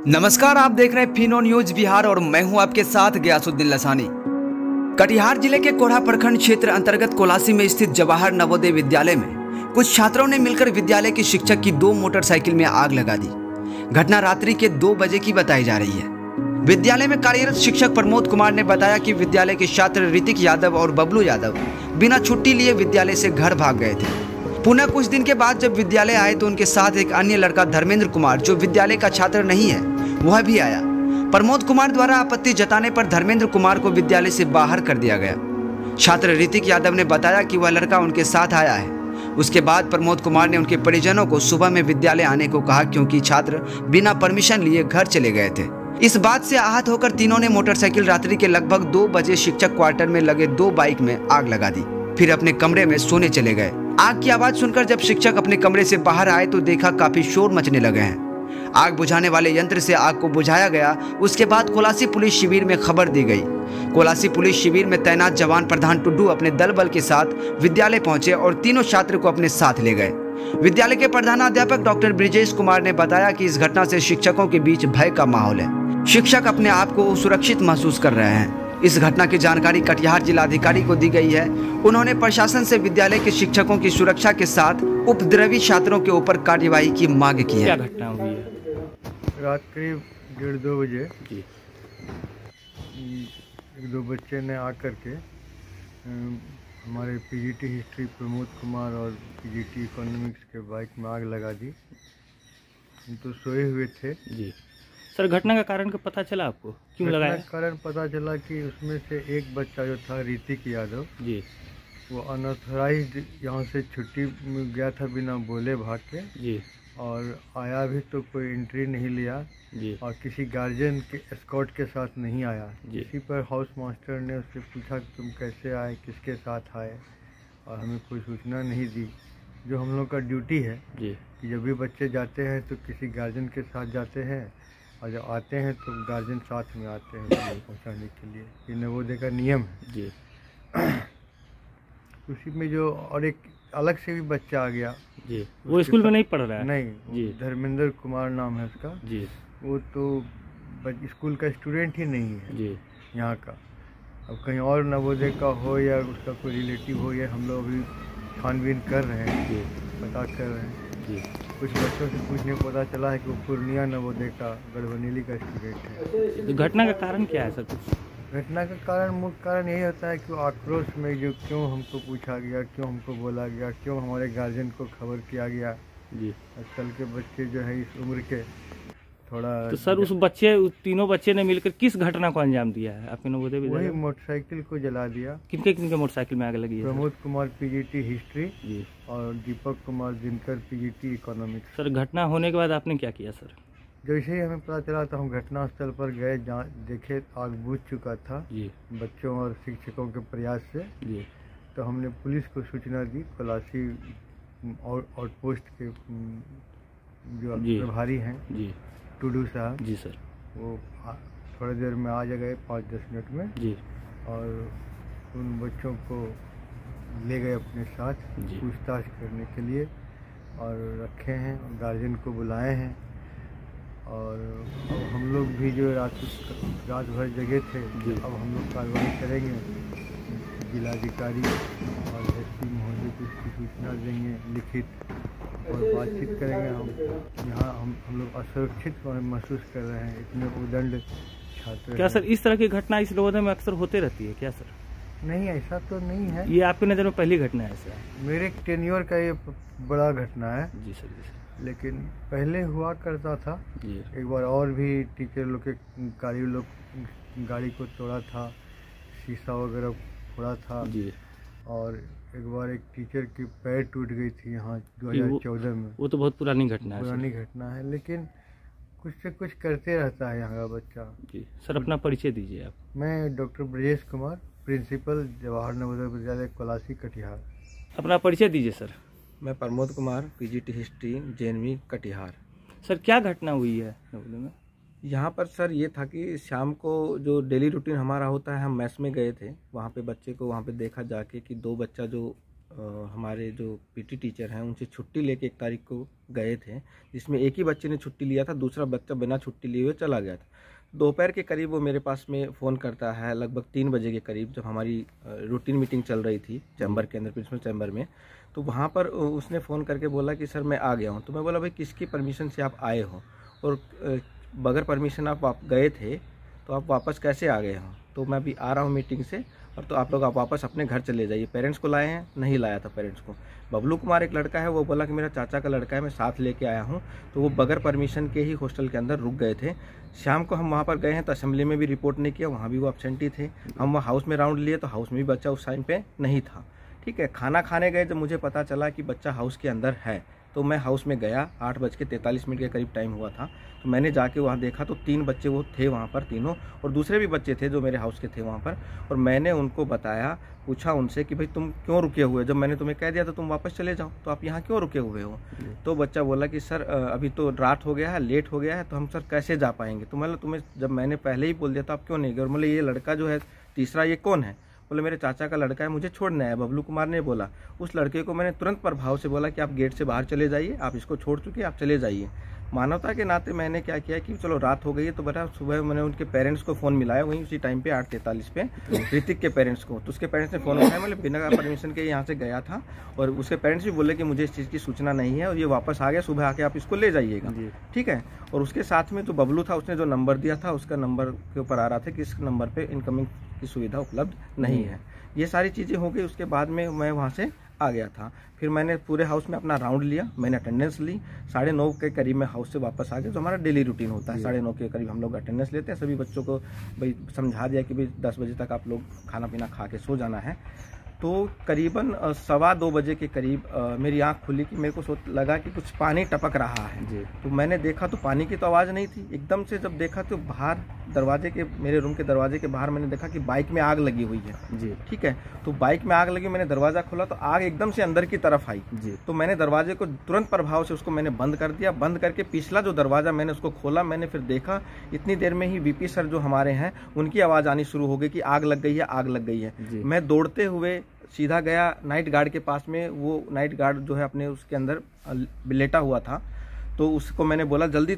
नमस्कार, आप देख रहे हैं फिनो न्यूज बिहार और मैं हूं आपके साथ गयासुद्दीन लसानी। कटिहार जिले के कोढ़ा प्रखंड क्षेत्र अंतर्गत कोलासी में स्थित जवाहर नवोदय विद्यालय में कुछ छात्रों ने मिलकर विद्यालय के शिक्षक की 2 मोटरसाइकिल में आग लगा दी। घटना रात्रि के 2 बजे की बताई जा रही है। विद्यालय में कार्यरत शिक्षक प्रमोद कुमार ने बताया कि विद्यालय के छात्र ऋतिक यादव और बबलू यादव बिना छुट्टी लिए विद्यालय से घर भाग गए थे। पुनः कुछ दिन के बाद जब विद्यालय आए तो उनके साथ एक अन्य लड़का धर्मेंद्र कुमार, जो विद्यालय का छात्र नहीं है, वह भी आया। प्रमोद कुमार द्वारा आपत्ति जताने पर धर्मेंद्र कुमार को विद्यालय से बाहर कर दिया गया। छात्र ऋतिक यादव ने बताया कि वह लड़का उनके साथ आया है। उसके बाद प्रमोद कुमार ने उनके परिजनों को सुबह में विद्यालय आने को कहा, क्योंकि छात्र बिना परमिशन लिए घर चले गए थे। इस बात से आहत होकर तीनों ने मोटरसाइकिल रात्रि के लगभग 2 बजे शिक्षक क्वार्टर में लगे 2 बाइक में आग लगा दी, फिर अपने कमरे में सोने चले गए। आग की आवाज सुनकर जब शिक्षक अपने कमरे से बाहर आए तो देखा काफी शोर मचने लगे हैं। आग बुझाने वाले यंत्र से आग को बुझाया गया। उसके बाद कोलासी पुलिस शिविर में खबर दी गई। कोलासी पुलिस शिविर में तैनात जवान प्रधान टुड्डू अपने दल बल के साथ विद्यालय पहुंचे और तीनों छात्र को अपने साथ ले गए। विद्यालय के प्रधानाध्यापक डॉक्टर ब्रिजेश कुमार ने बताया कि इस घटना से शिक्षकों के बीच भय का माहौल है। शिक्षक अपने आप को सुरक्षित महसूस कर रहे हैं। इस घटना की जानकारी कटिहार जिलाधिकारी को दी गई है। उन्होंने प्रशासन से विद्यालय के शिक्षकों की सुरक्षा के साथ उपद्रवी छात्रों के ऊपर कार्यवाही की मांग की है। क्या घटना हुई है? रात करीब 1:30 बजे जी, 1-2 बच्चे ने आकर के हमारे पीजीटी हिस्ट्री प्रमोद कुमार और पीजीटी इकोनॉमिक्स के बाइक में आग लगा दी। हम तो सोए हुए थे। जी सर, घटना का कारण का पता चला आपको? क्यों लगाया? कारण पता चला कि उसमें से एक बच्चा जो था ऋतिक यादव जी, वो अनऑथराइज्ड यहाँ से छुट्टी में गया था बिना बोले भाग के, जी, और आया भी तो कोई एंट्री नहीं लिया जी, और किसी गार्जियन के एस्कॉर्ट के साथ नहीं आया। जी। इसी पर हाउस मास्टर ने उससे पूछा कि तुम कैसे आए, किसके साथ आए, और हमें कोई सूचना नहीं दी। जो हम लोग का ड्यूटी है जी, कि जब भी बच्चे जाते हैं तो किसी गार्जियन के साथ जाते हैं, और जब आते हैं तो गार्जियन साथ में आते हैं पहुँचाने के लिए। ये नवोदय का नियम है। जी। उसी में जो और एक अलग से भी बच्चा आ गया। जी, वो स्कूल में नहीं पढ़ रहा है? नहीं जी, धर्मेंद्र कुमार नाम है उसका। जी, वो तो स्कूल का स्टूडेंट ही नहीं है जी, यहाँ का। अब कहीं और नवोदय का हो या उसका कोई रिलेटिव हो, या हम लोग अभी छानबीन कर रहे हैं, जी, पता कर रहे हैं। जी। कुछ बच्चों से पूछने को पता चला है कि वो पूर्णिया नवोदय का गढ़बनीली का स्टूडेंट है। तो घटना का कारण क्या है सर कुछ? घटना का कारण, मुख्य कारण यही होता है कि वो आक्रोश में जो क्यों हमको पूछा गया, क्यों हमको बोला गया, क्यों हमारे गार्जियन को खबर किया गया। जी। आजकल के बच्चे जो है इस उम्र के थोड़ा। तो सर उस तीनों बच्चे ने मिलकर किस घटना को अंजाम दिया है आपके नवोदय विद्यालय? वही मोटरसाइकिल को जला दिया। किनके मोटरसाइकिल में आग लगी है? प्रमोद कुमार पीजीटी हिस्ट्री जी, और Deepak Kumar Dinkar PGT economics. Sir घटना होने के बाद आपने क्या किया सर? जैसे ही हमें पता चला तो हम घटनास्थल पर गए, जहाँ देखे आग बुझ चुका था जी, बच्चों और शिक्षकों के प्रयास से। जी, तो हमने पुलिस को सूचना दी। कोलासी आउटपोस्ट के जो जी, प्रभारी हैं जी, टुडू साहब, जी सर, वो थोड़ी देर में आ गए, 5-10 मिनट में, जी, और उन बच्चों को ले गए अपने साथ जी। पूछताछ करने के लिए, और रखे हैं, गार्जियन को बुलाए हैं। और अब हम लोग भी जो रात भर जगे थे, अब हम लोग कार्रवाई करेंगे। जिलाधिकारी और एसपी महोदय को इसकी सूचना देंगे लिखित, और बातचीत करेंगे। हम यहाँ हम लोग असुरक्षित महसूस कर रहे हैं, इतने उदंड छात्र। क्या सर इस तरह की घटना इस नवोदय में अक्सर होते रहती है क्या सर? नहीं, ऐसा तो नहीं है। ये आपकी नज़र में पहली घटना है सर? मेरे टेन्योर का ये बड़ा घटना है। जी सर, जी सर। लेकिन पहले हुआ करता था। जी, एक बार और भी टीचर लोग के गाड़ी को तोड़ा था, शीशा वगैरह फोड़ा था। जी। और एक बार एक टीचर की पैर टूट गई थी यहाँ 2014 में। वो तो बहुत पुरानी घटना है। पुरानी घटना है, लेकिन कुछ से कुछ करते रहता है यहाँ का बच्चा। जी सर, अपना परिचय दीजिए आप। मैं doctor Brajesh Kumar, principal Jawahar Navodaya Vidyalaya Colaci Katihar. अपना परिचय दीजिए सर। मैं Pramod Kumar, PGT history, JNV Katihar. Sir क्या घटना हुई है नवोदय में? यहाँ पर सर ये था कि शाम को जो डेली रूटीन हमारा होता है, हम मैस में गए थे। वहाँ पे बच्चे को वहाँ पे देखा जाके कि 2 बच्चा जो हमारे जो पीटी टीचर हैं उनसे छुट्टी लेके 1 तारीख को गए थे, जिसमें एक ही बच्चे ने छुट्टी लिया था, दूसरा बच्चा बिना छुट्टी लिए हुए चला गया था। दोपहर के करीब वो मेरे पास में फ़ोन करता है, लगभग 3 बजे के करीब, जब हमारी रूटीन मीटिंग चल रही थी चैम्बर के अंदर, प्रिंसिपल चैम्बर में। तो वहाँ पर उसने फ़ोन करके बोला कि सर मैं आ गया हूँ। तो मैं बोला भाई किसकी परमिशन से आप आए हो, और बगैर परमिशन आप गए थे तो आप वापस कैसे आ गए हो? तो मैं अभी आ रहा हूँ मीटिंग से, और तो आप लोग वापस अपने घर चले जाइए। पेरेंट्स को लाए हैं? नहीं लाया था पेरेंट्स को। बबलू कुमार एक लड़का है, वो बोला कि मेरा चाचा का लड़का है, मैं साथ लेके आया हूँ। तो वो बगैर परमिशन के ही हॉस्टल के अंदर रुक गए थे। शाम को हम वहाँ पर गए हैं तो असेंबली में भी रिपोर्ट नहीं किया, वहाँ भी वो एब्सेंटी थे। हम वहाँ हाउस में राउंड लिए तो हाउस में भी बच्चा उस टाइम पे नहीं था। ठीक है, खाना खाने गए जब मुझे पता चला कि बच्चा हाउस के अंदर है, तो मैं हाउस में गया। 8:43 के करीब टाइम हुआ था। तो मैंने जाके वहाँ देखा तो 3 बच्चे वो थे वहाँ पर, तीनों, और दूसरे भी बच्चे थे जो मेरे हाउस के थे वहाँ पर। और मैंने उनको बताया, पूछा उनसे कि भाई तुम क्यों रुके हुए, जब मैंने तुम्हें कह दिया तो तुम वापस चले जाओ, तो आप यहाँ क्यों रुके हुए हो? तो बच्चा बोला कि सर अभी तो रात हो गया है, लेट हो गया है, तो हम सर कैसे जा पाएंगे? तो मतलब तुम्हें जब मैंने पहले ही बोल दिया तो आप क्यों नहीं गए? और मतलब ये लड़का जो है तीसरा, ये कौन है? बोले मेरे चाचा का लड़का है, मुझे छोड़ना है। बबलू कुमार ने बोला। उस लड़के को मैंने तुरंत प्रभाव से बोला कि आप गेट से बाहर चले जाइए, आप इसको छोड़ चुके, आप चले जाइए। मानवता के नाते मैंने क्या किया कि चलो रात हो गई है, तो बेटा सुबह मैंने उनके पेरेंट्स को फ़ोन मिलाया, वहीं उसी टाइम पे 8:43 पे ऋतिक के पेरेंट्स को। तो उसके पेरेंट्स ने फ़ोन उठाया, मतलब बिना परमिशन के यहाँ से गया था, और उसके पेरेंट्स भी बोले कि मुझे इस चीज़ की सूचना नहीं है और ये वापस आ गया, सुबह आके आप इसको ले जाइएगा। ठीक है। और उसके साथ में जो बबलू था, उसने जो नंबर दिया था, उसका नंबर के ऊपर आ रहा था कि इस नंबर पर इनकमिंग की सुविधा उपलब्ध नहीं है। ये सारी चीज़ें हो गई। उसके बाद में मैं वहाँ से आ गया था। फिर मैंने पूरे हाउस में अपना राउंड लिया, मैंने अटेंडेंस ली। 9:30 के करीब मैं हाउस से वापस आ गया। जो हमारा डेली रूटीन होता है, 9:30 के करीब हम लोग अटेंडेंस लेते हैं। सभी बच्चों को भाई समझा दिया कि भाई 10 बजे तक आप लोग खाना पीना खा के सो जाना है। तो करीबन 1:15 बजे के करीब मेरी आंख खुली कि मेरे को लगा कि कुछ पानी टपक रहा है। तो मैंने देखा तो पानी की तो आवाज़ नहीं थी। एकदम से जब देखा तो बाहर दरवाजे के, मेरे रूम के दरवाजे के बाहर मैंने देखा कि बाइक में आग लगी हुई है। ठीक है। तो बाइक में आग लगी, मैंने दरवाज़ा खोला तो आग एकदम से अंदर की तरफ आई। तो मैंने दरवाजे को तुरंत प्रभाव से उसको मैंने बंद कर दिया। बंद करके पिछला जो दरवाज़ा मैंने उसको खोला, मैंने फिर देखा, इतनी देर में ही वीपी सर जो हमारे हैं उनकी आवाज़ आनी शुरू हो गई कि आग लग गई है, आग लग गई है। मैं दौड़ते हुए सीधा गया नाइट गार्ड के पास में। वो नाइट गार्ड जो है अपने उसके अंदर लेटा हुआ था, तो उसको मैंने बोला जल्दी